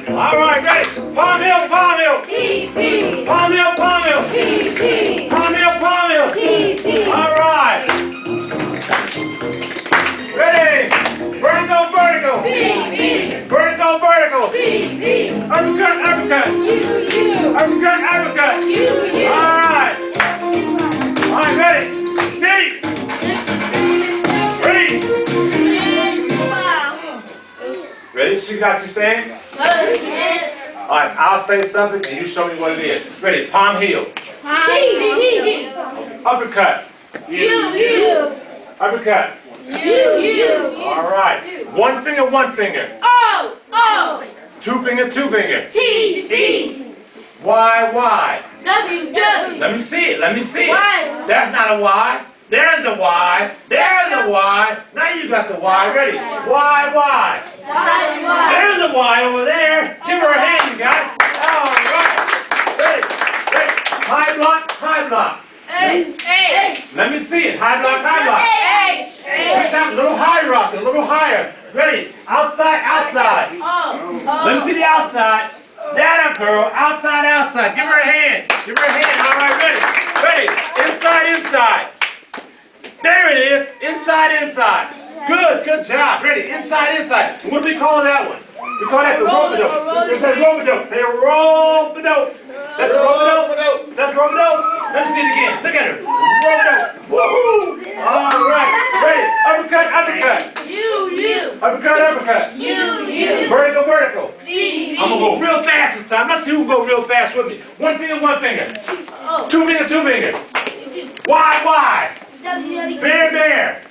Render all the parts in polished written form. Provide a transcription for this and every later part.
All right, ready? Palm heel, palm heel. Palm heel, palm heel. Palm heel, palm heel. All right. Ready? Vertical, vertical. Vertical, vertical. Uppercut, uppercut. Uppercut, uppercut. All right. All right, ready? Deep. Ready? Ready? So you got your stance? All right, I'll say something and you show me what it is. Ready? Palm heel. Uppercut. Uppercut. All right. One finger, one finger. Two finger, two finger. Y. Let me see it. Let me see it. That's not a Y. There's the Y. There's the Y. Now you got the Y. Ready? Y. There's a Y over there. Give her a hand, you guys. All right. Ready? Ready? High block, high block. Let me see it. High block, high block. Reach out, a little high rock, a little higher. Ready? Outside, outside. Let me see the outside. That up, girl. Outside, outside. Give her a hand. Give her a hand. All right, ready? Ready? Inside, inside. There it is. Inside, inside. Good, good job. Ready? Inside, inside. What do we call that one? We call that the rope-a-dope. It's a rope-a-dope. They rope-a-dope. That's the rope-a-dope. That's the rope-a-dope. Let me see it again. Look at her. Rope-a-dope. Woohoo! All right. Ready? Uppercut, uppercut. Uppercut, uppercut. Vertical, vertical. I'm going to go real fast this time. Let's see who can go real fast with me. One finger, one finger. Two finger, two finger. Y. Bear, bear.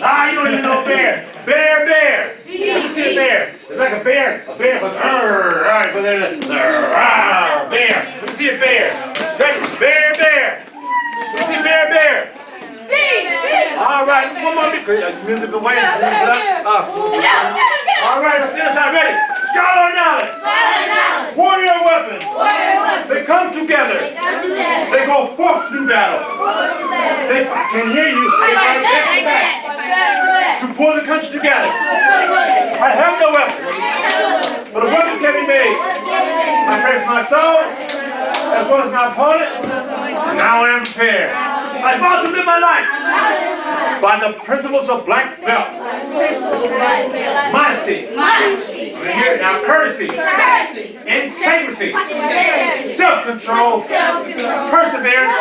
Ah, you don't even know bear. Bear, bear. Let me see a bear. It's like a bear. A bear, but right, but then bear. Let me see a bear. Ready? Bear, bear. Let me see bear, bear. All right, one more musical way. All right, let's finish time. Ready? Scholar knowledge. Warrior weapons. They come together. They go forth to do battle. They, I can hear you. They fight back to back to pull the country together. I have no weapon, but a weapon can be made. I pray for my soul, as well as my opponent. Now I am prepared. I vow to live my life by the principles of black belt. Modesty. Now courtesy. Integrity. Self-control. Perseverance.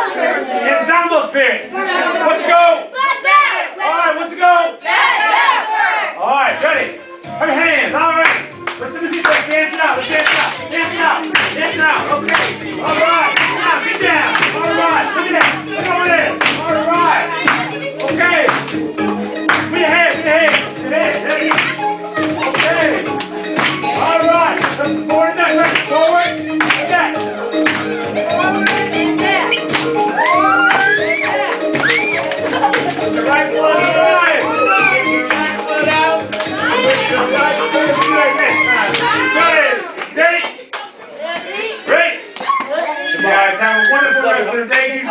Indomitable spirit. What you go? All right, what you go? All right, ready? Put your hands. All right. Let's dance it out. Let's dance it out. Dance it out. Dance it out. Okay. All right. Now get down. All right. Look at that. Look over there. All right. Okay. Put your hands. Put your hands. Put your hands. There you go. Okay. All right. Let's forward that. Let's forward. Like that. The right foot on the right. You guys have a wonderful rest of the day.